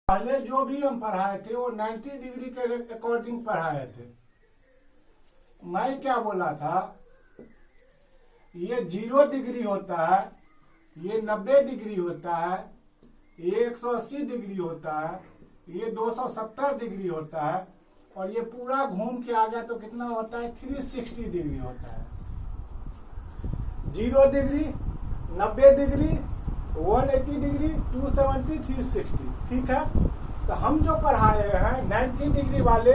पहले जो भी हम पढ़ाए थे वो 90 डिग्री के अकॉर्डिंग पढ़ाए थे। मैं क्या बोला था, ये 0 डिग्री होता है, ये 90 डिग्री होता है, ये 180 डिग्री होता है, ये 270 डिग्री होता है, और ये पूरा घूम के आ गया तो कितना होता है, 360 डिग्री होता है। 0 डिग्री, 90 डिग्री, 180 डिग्री, 270, 360। ठीक है, तो हम जो पढ़ाए हैं 90 डिग्री वाले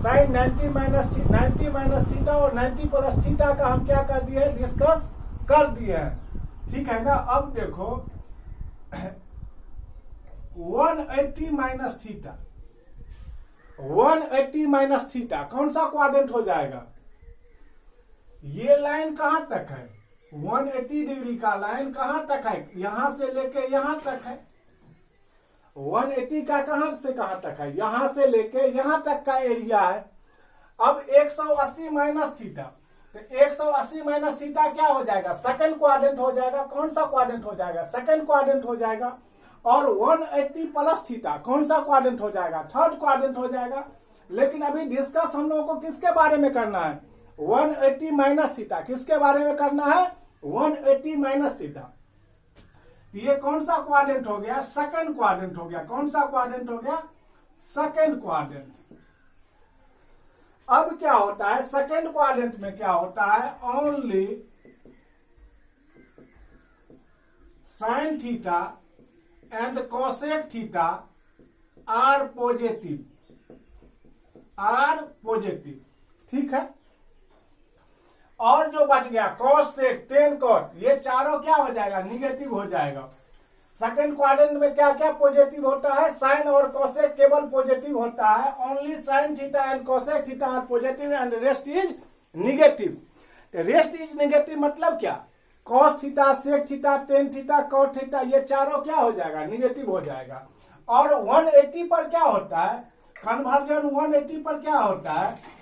साइन 90 माइनस थीटा और 90 प्लस थीटा का हम क्या कर दिए हैं, डिस्कस कर दिए हैं। ठीक है ना। अब देखो 180 माइनस थीटा, 180 माइनस थीटा कौन सा क्वाड्रेंट हो जाएगा? ये लाइन कहां तक है? 180 डिग्री का लाइन कहां तक है? यहां से लेके यहां तक है। 180 का कहां से कहां तक है? यहां से लेके यहां तक का एरिया है। अब 180 माइनस थीटा, तो 180 माइनस थीटा क्या हो जाएगा? सेकंड क्वाड्रेंट हो जाएगा। कौन सा क्वाड्रेंट हो जाएगा? सेकंड क्वाड्रेंट हो जाएगा। और 180 प्लस थीटा कौन सा क्वाड्रेंट हो जाएगा? थर्ड क्वाड्रेंट हो जाएगा। लेकिन अभी डिस्कस हम लोगों को किसके बारे में करना है? 180 माइनस थीटा। किसके बारे में करना है? 180 माइनस थीटा। ये कौन सा क्वाड्रेंट हो गया? सेकंड क्वाड्रेंट हो गया। कौन सा क्वाड्रेंट हो गया? Second quadrant. अब क्या होता है सेकंड क्वाड्रेंट में? क्या होता है? Only sine theta and cosec theta are positive, are positive. ठीक है। और जो बच गया कॉस सेक टेन कॉट, ये चारों क्या हो जाएगा? निगेटिव हो जाएगा। सेकंड क्वाड्रेंट में क्या क्या पॉजिटिव होता है? साइन और कोसेक केवल पॉजिटिव होता है। Only sine theta and cosec theta are positive and rest is negative. Rest is negative मतलब क्या? Cos theta, sec theta, tan theta, cot theta, ये चारों क्या हो जाएगा? निगेटिव हो जाएगा। और 180 पर क्या होता है? कन्वर्जन 180 पर क्या होता है?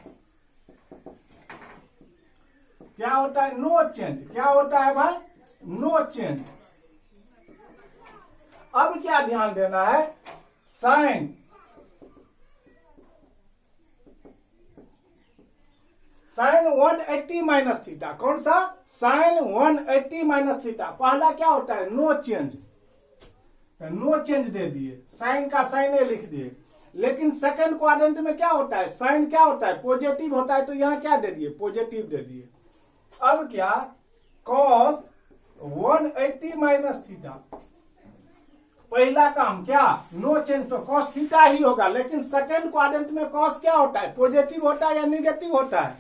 क्या होता है? No change. क्या होता है भाई? No change. अब क्या ध्यान देना है? Sine sine 180 minus theta. कौन सा? Sine 180 minus theta. पहला क्या होता है? No change. तो नो चेंज दे दिए, साइन का साइन लिख दिए। लेकिन सेकंड क्वाड्रेंट में क्या होता है? साइन क्या होता है? पॉजिटिव होता है। तो यहां क्या दे दिए? पॉजिटिव दे दिए। अब क्या? Cos 180 minus theta. पहला काम क्या? नो चेंज, तो कॉस थीटा ही होगा। लेकिन सेकंड क्वाड्रेंट में कॉस क्या होता है? पॉजिटिव होता है या निगेटिव होता है?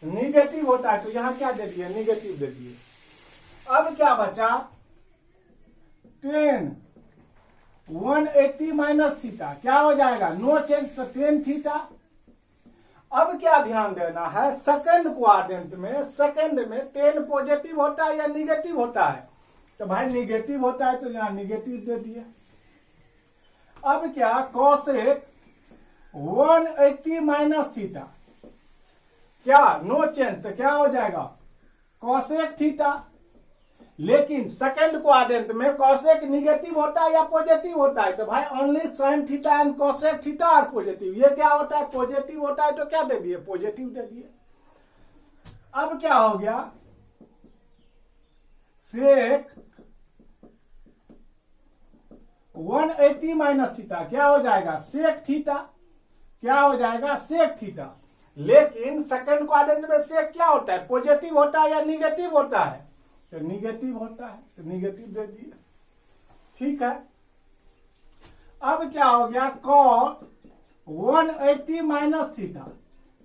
निगेटिव होता है। तो यहां क्या दे दिए? निगेटिव दे दिए। अब क्या बचा? 10 180 माइनस थीटा क्या हो जाएगा? नो चेंज, तो 10 थीटा। अब क्या ध्यान देना है? सेकंड क्वाड्रेंट में, सेकंड में 10 पॉजिटिव होता है या निगेटिव होता है? तो भाई निगेटिव होता है, तो यहां निगेटिव दे दिया। अब क्या? कोसेक 180 माइनस थीटा क्या? नो चेंज, तो क्या हो जाएगा? Cosec theta. लेकिन सेकंड क्वाड्रेंट में कोसेक निगेटिव होता है या पॉजिटिव होता है? तो भाई only sine theta and cosec theta are positive. ये क्या होता है? पॉजिटिव होता है। तो क्या दे दिए? पॉजिटिव दे दिए। अब क्या हो गया? सेक 180 माइनस थीटा क्या हो जाएगा? Sec theta. क्या हो जाएगा? Sec theta. लेकिन सेकंड क्वाड्रेंट में सेक क्या होता है? पॉजिटिव होता है या निगेटिव होता है? तो निगेटिव होता है। तो निगेटिव दे दिए। ठीक है। अब क्या हो गया? कॉट 180 माइनस थीटा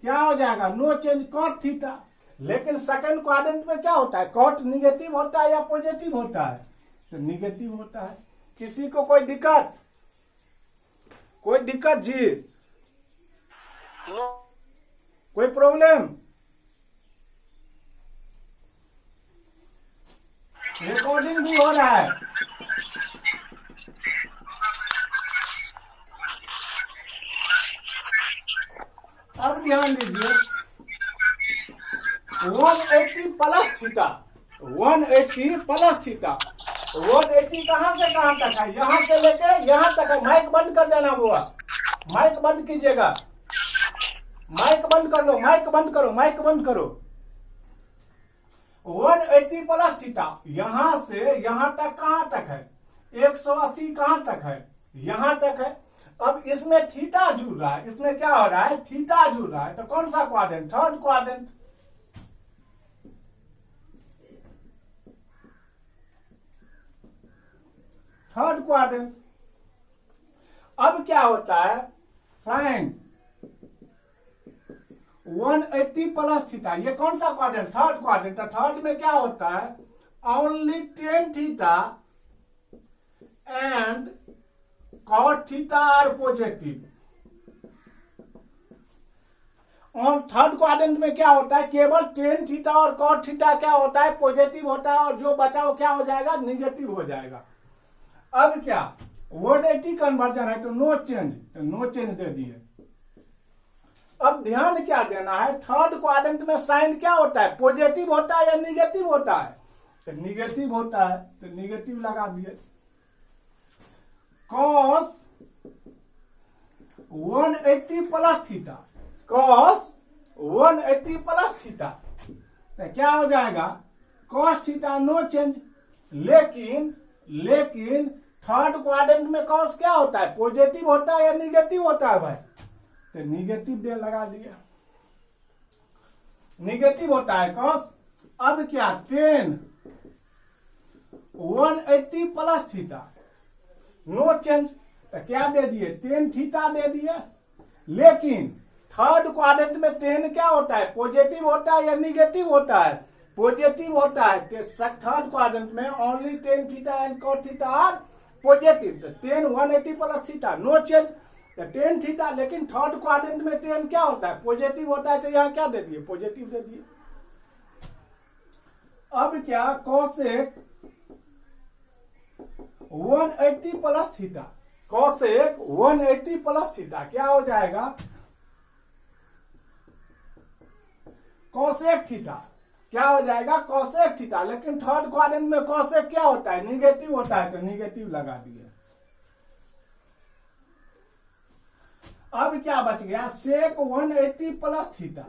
क्या हो जाएगा? No change, cot theta. लेकिन सेकंड क्वाड्रेंट में क्या होता है? कॉट निगेटिव होता है या पॉजिटिव होता है? तो निगेटिव होता है। किसी को कोई दिक्कत? कोई दिक्कत जी? कोई प्रॉब्लम? रिकॉर्डिंग भी हो रहा है। अब ध्यान दीजिए, 180 प्लस थीटा, 180 प्लस थीटा 180 कहां से कहां तक है? यहां से लेके यहां तक है। माइक बंद कर देना बुआ, माइक बंद कीजिएगा, माइक बंद कर लो, माइक बंद करो, माइक बंद करो। 180 प्लस थीटा यहां से यहां तक कहां तक है? 180 कहां तक है? यहां तक है। अब इसमें थीटा जुड़ रहा है, इसमें क्या हो रहा है? थीटा जुड़ रहा है। तो कौन सा quadrant? Third quadrant. Third quadrant. अब क्या होता है? साइन 180 प्लस थीटा, ये कौन सा क्वाड्रेंट? Third quadrant. थर्ड में क्या होता है? Only tan theta and cot theta are positive. और थर्ड क्वाड्रेंट में क्या होता है? केवल टेन थीटा और कॉट थीटा क्या होता है? पॉजिटिव होता है, और जो बचा वो क्या हो जाएगा? निगेटिव हो जाएगा। अब क्या 180 कन्वर्जन है तो नो चेंज, तो नो चेंज दे दिए। अब ध्यान क्या देना है? थर्ड क्वाड्रेंट में साइन क्या होता है? पॉजिटिव होता है या निगेटिव होता है? तो निगेटिव होता है, तो निगेटिव लगा दिए। Cos 180 plus theta, cos 180 plus theta तो क्या हो जाएगा? Cos theta no change. लेकिन थर्ड क्वाड्रेंट में कॉस क्या होता है? पॉजिटिव होता है या निगेटिव होता है भाई? तो निगेटिव दे लगा दिया, निगेटिव होता है कॉस। अब क्या 10 180 प्लस थीटा नो चेंज, तो क्या दे दिए? 10 थीटा दे दिए। लेकिन थर्ड क्वाड्रेंट में 10 क्या होता है? पॉजिटिव होता है या निगेटिव होता है? पॉजिटिव होता है। थर्ड क्वाड्रेंट में only 10 theta and cot theta are positive. तो 10 180 प्लस थीटा नो चेंज, तो 10 थीटा। लेकिन थर्ड क्वाड्रेंट में 10 क्या होता है? पॉजिटिव होता है, तो यहां क्या दे दिए? पॉजिटिव दे दिए। अब क्या cosec 180 plus theta, cosec 180 plus theta क्या हो जाएगा? कोसेक थीटा क्या हो जाएगा? Cosec theta. लेकिन थर्ड क्वाड्रेंट में कोसेक क्या होता है? निगेटिव होता है, तो निगेटिव लगा दिए। अब क्या बच गया? सेक 180 प्लस थीटा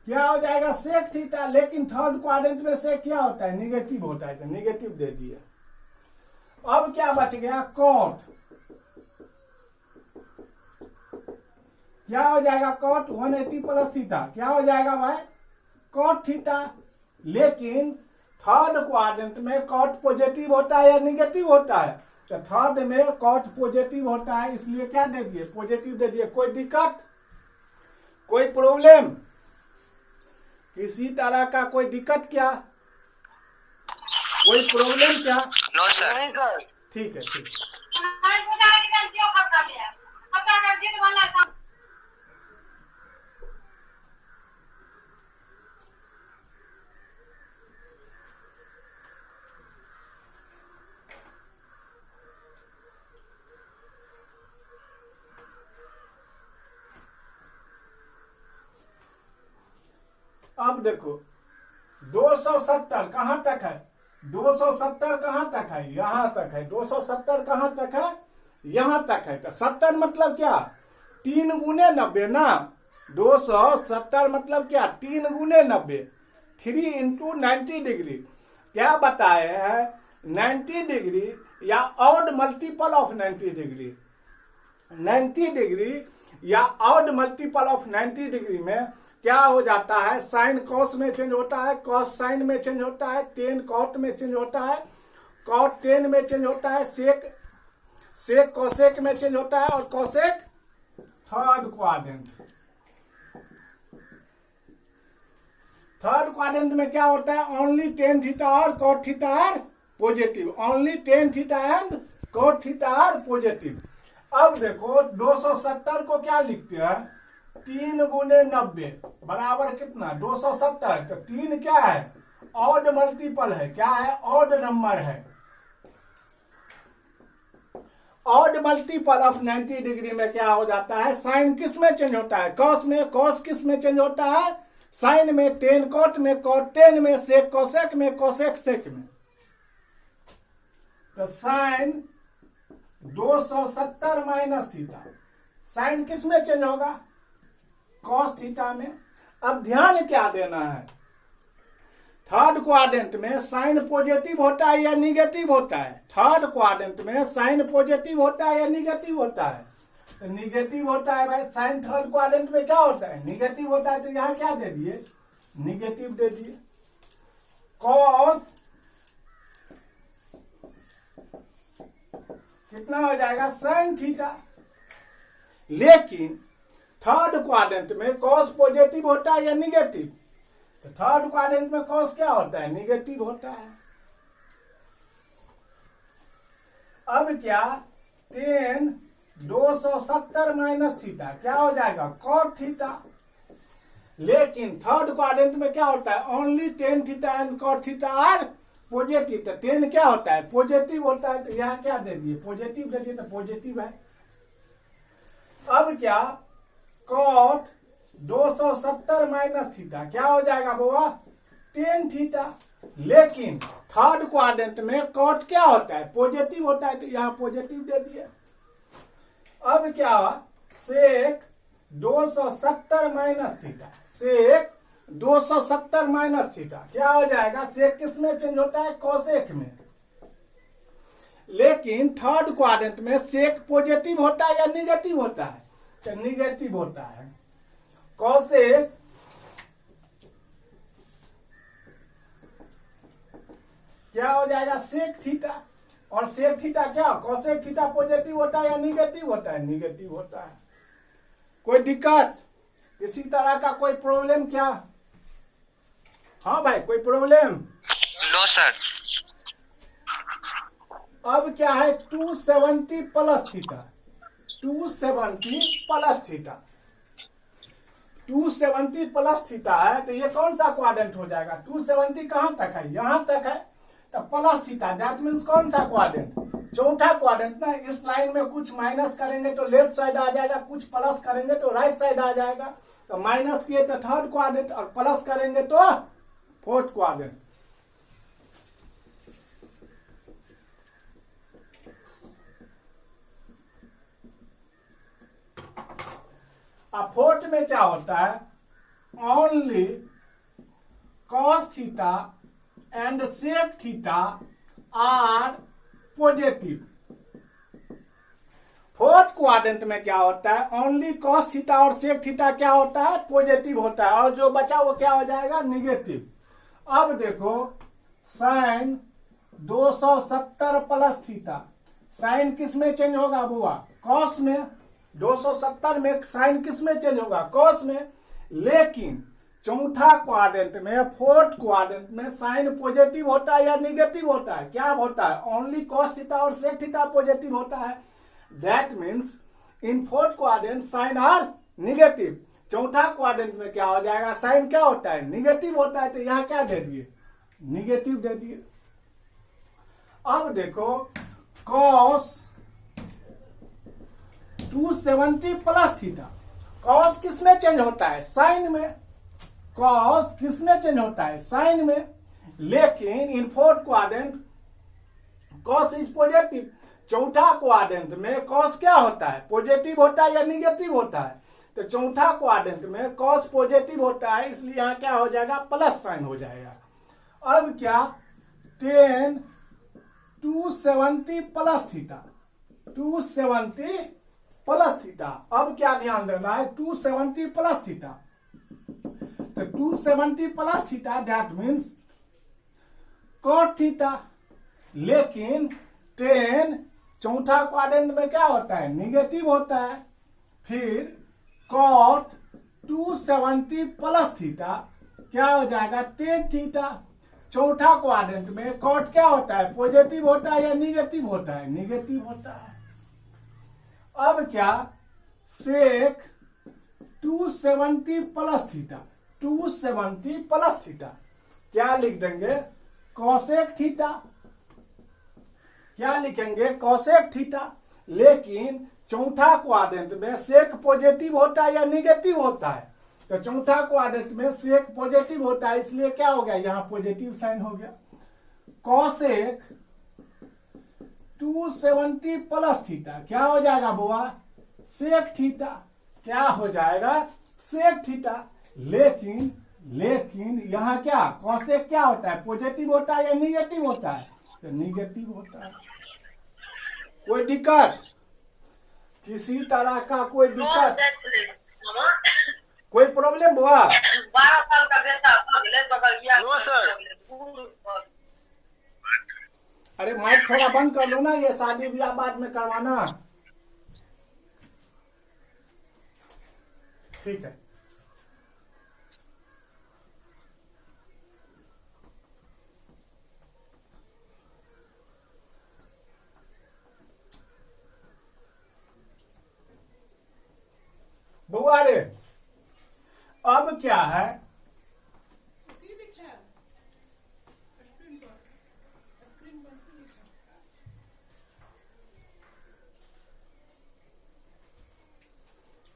क्या हो जाएगा? Sec theta. लेकिन थर्ड क्वाड्रेंट में सेक क्या होता है? निगेटिव होता है, तो निगेटिव दे दिए। अब क्या बच गया? कॉट क्या हो जाएगा? कॉट 180 प्लस थीटा क्या हो जाएगा भाई? Cot theta. लेकिन थर्ड क्वाड्रेंट में कॉट पॉजिटिव होता है या निगेटिव होता है? तो थर्ड में कॉट पॉजिटिव होता है, इसलिए क्या दे दिए? पॉजिटिव दे दिए। कोई दिक्कत, कोई प्रॉब्लम, किसी तरह का कोई दिक्कत क्या? कोई प्रॉब्लम क्या? No sir. नहीं सर। ठीक है, ठीक है। अब देखो 270 कहां तक है? 270 कहां तक है? यहां तक है। 270 कहां तक है? यहां तक है। तो 70 मतलब क्या? 3 गुने 90 ना। 270 मतलब क्या? 3 गुने 90, 3 इंटू 90 डिग्री। क्या बताए हैं? 90 डिग्री या odd multiple of 90 degree. 90 degree या ऑड मल्टीपल ऑफ 90 डिग्री में क्या हो जाता है? साइन कॉस में चेंज होता है, कॉस साइन में चेंज होता है, टेन कॉट में चेंज होता है, कॉट टेन में चेंज होता है, सेक कोसेक में चेंज होता है, और cosec third quadrant. Third quadrant में क्या होता है? ओनली टेन थीटा और cot theta are positive. Only tan theta and cot theta are positive. अब देखो 270 को क्या लिखते हैं? 3 गुने 90 बराबर कितना? 270। तो 3 क्या है? ऑड मल्टीपल है। क्या है? ऑड नंबर है। ऑड मल्टीपल ऑफ 90 डिग्री में क्या हो जाता है? साइन किस में चेंज होता है? कॉस में। कॉस किस में चेंज होता है? साइन में। टेन कॉट में, कॉट टेन में, सेक कोसेक में, कोसेक सेक में। तो साइन 270 माइनस थीटा, साइन किस में चेंज होगा? कॉस थीटा में। अब ध्यान क्या देना है, थर्ड क्वाड्रेंट में साइन पॉजिटिव होता है या निगेटिव होता है? थर्ड क्वाड्रेंट में साइन पॉजिटिव होता है या निगेटिव होता है? तो निगेटिव होता है भाई। साइन थर्ड क्वाड्रेंट में क्या होता है? निगेटिव होता है। तो यहां क्या दे दिए? निगेटिव दे दिए। कॉस कितना हो जाएगा? Sine theta. लेकिन थर्ड क्वाड्रेंट में कॉस पॉजिटिव होता है या निगेटिव? तो थर्ड क्वाड्रेंट में कॉस क्या होता है? निगेटिव होता है। अब क्या? tan 270 माइनस थीटा क्या हो जाएगा? cot theta. लेकिन थर्ड क्वाड्रेंट में क्या होता है? Only tan theta and cot theta are positive. तो tan क्या होता है? पॉजिटिव होता है। तो यहां क्या दे दिए? पॉजिटिव दे दिए, तो पॉजिटिव है। अब क्या? cot 270 माइनस थीटा क्या हो जाएगा बुआ? tan theta. लेकिन थर्ड क्वाड्रेंट में cot क्या होता है? पॉजिटिव होता है। तो यहां पॉजिटिव दे दिए। अब क्या? सेक 270 माइनस थीटा, सेक 270 माइनस थीटा क्या हो जाएगा? सेक किस में चेंज होता है? कोसेक में। लेकिन थर्ड क्वाड्रेंट में सेक पॉजिटिव होता है या निगेटिव होता है? तो निगेटिव होता है। कोसेक क्या हो जाएगा? Sec theta. और सेक थीटा क्या? कोसेक थीटा पॉजिटिव होता है या निगेटिव होता है? निगेटिव होता है। कोई दिक्कत? किसी तरह का कोई प्रॉब्लम क्या? हाँ भाई, कोई प्रॉब्लम? No sir. अब क्या है? 270 plus theta, 270 plus theta, 270 plus theta है। तो ये कौन सा क्वाड्रेंट हो जाएगा? 270 कहां तक है? यहां तक है। तो प्लस थीटा दैट मीन्स कौन सा क्वाड्रेंट? चौथा क्वाड्रेंट ना। इस लाइन में कुछ माइनस करेंगे तो लेफ्ट साइड आ जाएगा, कुछ प्लस करेंगे तो राइट साइड आ जाएगा। तो माइनस किए तो थर्ड क्वाड्रेंट और प्लस करेंगे तो फोर्थ क्वाड्रेंट। अब फोर्थ में क्या होता है? Only cos theta and sec theta are positive. Fourth quadrant में क्या होता है? ओनली कॉस थीटा और सेक थीटा क्या होता है? पॉजिटिव होता है। और जो बचा वो क्या हो जाएगा? निगेटिव। अब देखो, साइन 270 प्लस थीटा, साइन किस में चेंज होगा बुआ? कॉस में। 270 में साइन किस में चेंज होगा? कॉस में। लेकिन चौथा क्वाड्रेंट में, फोर्थ क्वाड्रेंट में साइन पॉजिटिव होता है या निगेटिव होता है? क्या होता है? ओनली कॉस थीटा और सेक थीटा पॉजिटिव होता है। That means in fourth quadrant sine are negative. चौथा क्वाड्रेंट में क्या हो जाएगा? साइन क्या होता है? निगेटिव होता है। तो यहां क्या दे दिए? निगेटिव दे दिए। अब देखो, कॉस 270 प्लस थीटा, कॉस किस में चेंज होता है? साइन में। कॉस किस में चेंज होता है? साइन में। लेकिन इन fourth quadrant cos is positive. चौथा क्वाड्रेंट में कॉस क्या होता है? पॉजिटिव होता है या निगेटिव होता है? तो चौथा क्वाड्रेंट में कॉस पॉजिटिव होता है, इसलिए यहां क्या हो जाएगा? प्लस साइन हो जाएगा। अब क्या? tan 270 plus theta, 270 plus theta. अब क्या ध्यान देना है? 270 प्लस थीटा। तो 270 plus theta that means cot theta. लेकिन tan चौथा क्वाड्रेंट में क्या होता है? निगेटिव होता है। फिर cot 270 प्लस थीटा क्या हो जाएगा? tan theta. चौथा क्वाड्रेंट में cot क्या होता है? पॉजिटिव होता है या निगेटिव होता है? निगेटिव होता है। अब क्या? सेक 270 प्लस थीटा, 270 प्लस थीटा क्या लिख देंगे? Cosec theta. क्या लिखेंगे? Cosec theta. लेकिन चौथा क्वाड्रेंट में सेक पॉजिटिव होता है या निगेटिव होता है? तो चौथा क्वाड्रेंट में सेक पॉजिटिव होता है, इसलिए क्या हो गया? यहां पॉजिटिव साइन हो गया। कॉसेक 270 प्लस थीटा क्या हो जाएगा बुआ, सेक थीटा। क्या हो जाएगा, सेक थीटा। लेकिन यहाँ क्या कॉसेक क्या होता है, पॉजिटिव होता है या निगेटिव होता है, तो निगेटिव होता है। कोई दिक्कत, किसी तरह का कोई दिक्कत, कोई प्रॉब्लम बुआ? 12 साल का बेटा अगले बगल गया। No sir. अरे माइक थोड़ा बंद कर लो ना, ये शादी ब्याह बाद में करवाना। ठीक है। बुआ रे, अब क्या है,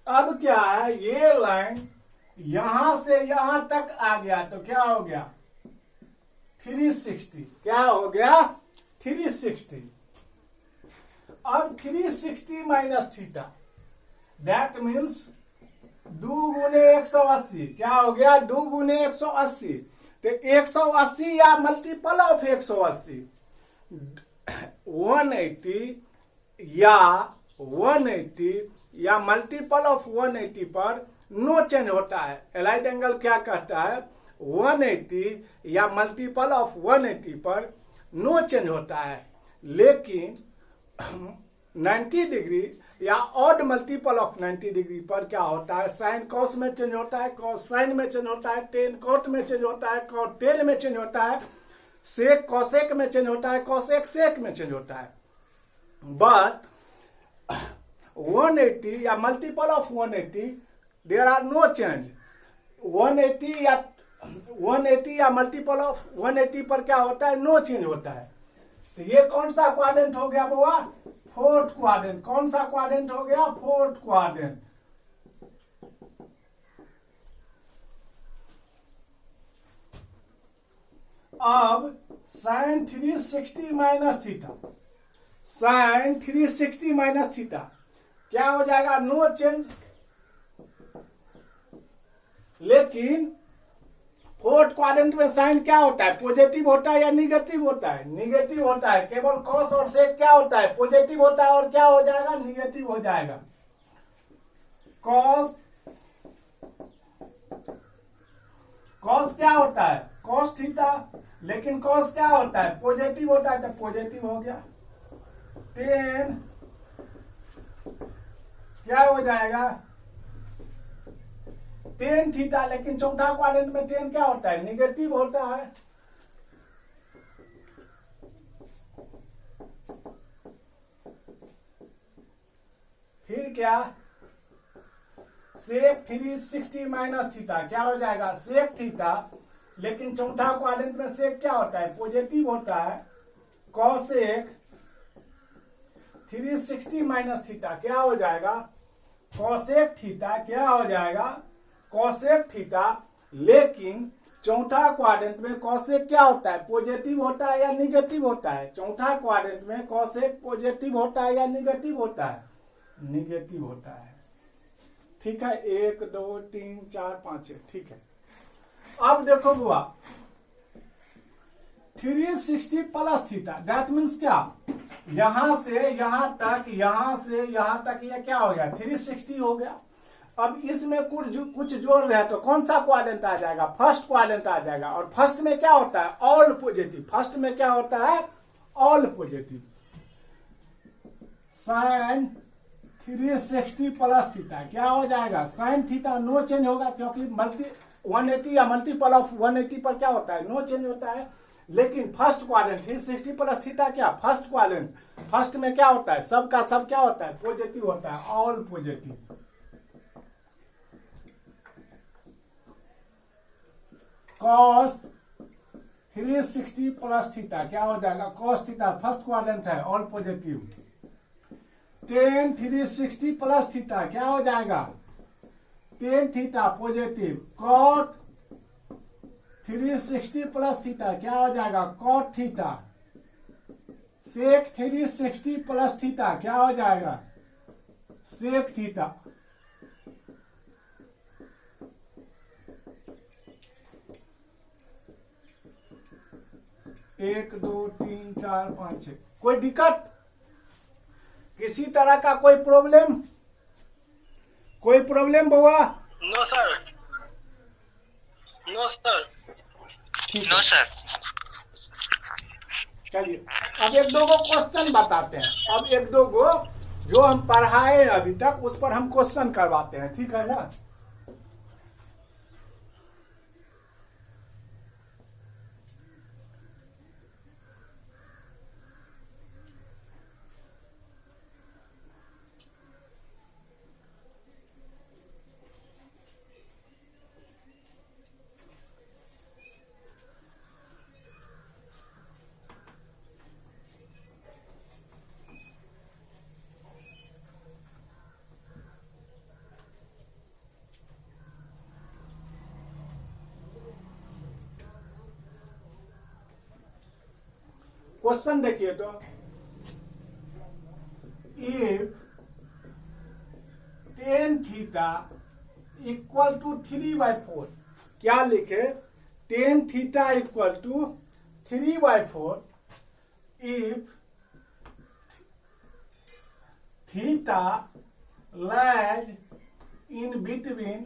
अब क्या है, ये लाइन यहां से यहां तक आ गया तो क्या हो गया 360। क्या हो गया 360। अब 360 माइनस थीटा, दैट मीन्स 2 गुने 180। क्या हो गया 2 गुने 180। तो 180 या मल्टीपल ऑफ 180, 180 या 180 या मल्टीपल ऑफ 180 पर नो चेंज होता है। एलाइड एंगल क्या कहता है, 180 या मल्टीपल ऑफ 180 पर नो चेंज होता है। लेकिन 90 डिग्री या ऑड मल्टीपल ऑफ 90 डिग्री पर क्या होता है, साइन कॉस में चेंज होता है, कॉस साइन में चेंज होता है, टेन कॉट में चेंज होता है, कॉट टेन में चेंज होता है, सेक कॉसेक में चेंज होता है, कॉसेक सेक में चेंज होता है। बट 180 या multiple of 180 there are no change. 180 या मल्टीपल ऑफ 180 पर क्या होता है, नो चेंज होता है। तो ये कौन सा क्वाड्रेंट हो गया बुआ, फोर्थ क्वाड्रेंट। कौन सा क्वाड्रेंट हो गया, फोर्थ क्वाड्रेंट। अब sine 360 minus theta, sine 360 minus theta क्या हो जाएगा, नो चेंज। लेकिन फोर्थ क्वाड्रेंट में साइन क्या होता है, पॉजिटिव होता है या निगेटिव होता है, निगेटिव होता है। केवल कॉस और सेक क्या होता है, पॉजिटिव होता है और क्या हो जाएगा, निगेटिव हो जाएगा। कॉस क्या होता है, कॉस थीटा। लेकिन कॉस क्या होता है, पॉजिटिव होता है, तो पॉजिटिव हो गया। टेन क्या हो जाएगा, टेन थीटा। लेकिन चौथा क्वाड्रेंट में टेन क्या होता है, निगेटिव होता है। फिर क्या, सेक 360 माइनस थीटा क्या हो जाएगा, सेक थीटा। लेकिन चौथा क्वाड्रेंट में सेक क्या होता है, पॉजिटिव होता है। कॉसेक 360 माइनस थीटा क्या हो जाएगा, कॉसेक थीटा। क्या हो जाएगा, कॉसेक थीटा। लेकिन चौथा क्वाड्रेंट में कॉसेक क्या होता है, पॉजिटिव होता है या निगेटिव होता है, चौथा क्वाड्रेंट में कॉसेक पॉजिटिव होता है या निगेटिव होता है, निगेटिव होता है। ठीक है, 1 2 3 4 5 6। ठीक है। अब देखो बुआ, 360 प्लस थीटा, दैट मीन्स क्या, यहां से यहां तक, यहां से यहां तक, ये क्या हो गया 360 हो गया। अब इसमें कुछ जोड़ रहे हैं तो कौन सा क्वाड्रेंट आ जाएगा, फर्स्ट क्वाड्रेंट आ जाएगा। और फर्स्ट में क्या होता है, ऑल पॉजिटिव। फर्स्ट में क्या होता है, all positive. Sine 360 plus theta क्या हो जाएगा, साइन थीटा नो चेंज होगा, क्योंकि 180 या मल्टीपल ऑफ 180 पर क्या होता है, नो चेंज होता है। लेकिन फर्स्ट क्वाड्रेंट 360 प्लस थीटा क्या, फर्स्ट क्वाड्रेंट, फर्स्ट में क्या होता है, सब का सब क्या होता है, पॉजिटिव होता है, all positive. Cos 360 plus theta क्या हो जाएगा, कॉस थीटा फर्स्ट क्वाड्रेंट है, all positive. Tan 360 plus theta क्या हो जाएगा, tan theta positive. Cot 360 plus theta क्या हो जाएगा, cot theta sec 360 plus theta क्या हो जाएगा, सेक थीटा। एक, दो, तीन, चार, पांच, छह। कोई दिक्कत, किसी तरह का कोई प्रॉब्लम, कोई प्रॉब्लम बउआ? No sir, no sir, no sir. चलिए अब एक दो गो क्वेश्चन बताते हैं। अब एक दो गो जो हम पढ़ाए अभी तक उस पर हम क्वेश्चन करवाते हैं, ठीक है ना। क्वेश्चन देखिए तो, if tan theta equal to 3/4, क्या लिखे, tan theta equal to 3/4 if theta lies in between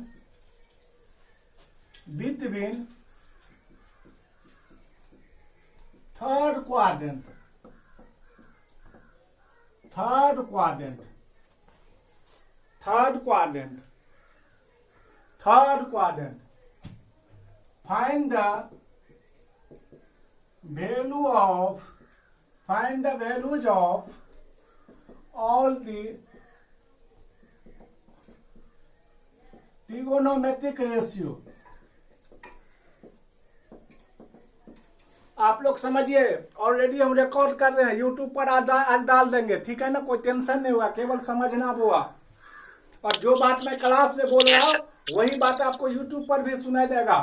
third quadrant, find the values of all the trigonometric ratio। आप लोग समझिए, ऑलरेडी हम रिकॉर्ड कर रहे हैं, यूट्यूब पर आज डाल देंगे, ठीक है ना, कोई टेंशन नहीं होगा, केवल समझना होगा। और जो बात मैं क्लास में बोल रहा हूं वही बात आपको यूट्यूब पर भी सुनाई देगा।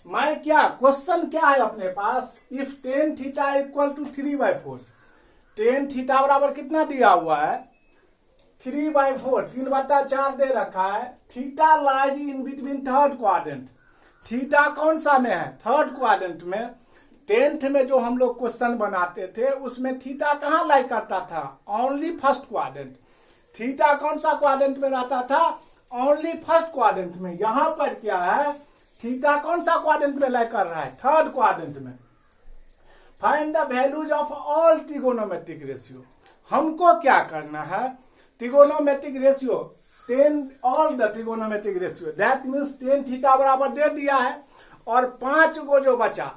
मैं क्या, क्वेश्चन क्या है अपने पास, if tan theta equal to 3/4, tan theta बराबर कितना दिया हुआ है, 3/4, 3/4 दे रखा है। Theta lies in between third quadrant, theta कौन सा में है, थर्ड क्वाड्रेंट में। 10th में जो हम लोग क्वेश्चन बनाते थे उसमें थीटा कहाँ लाई करता था, ओनली फर्स्ट क्वाड्रेंट। थीटा कौन सा क्वाड्रेंट में रहता था, ओनली फर्स्ट क्वाड्रेंट में। यहां पर क्या है, थीटा कौन सा क्वाड्रेंट में लाई कर रहा है, थर्ड क्वाड्रेंट में। Find the values of all trigonometric ratio, हमको क्या करना है, trigonometric ratio, all the trigonometric ratio, that means tan theta बराबर दे दिया है। और 5 गो जो बचा,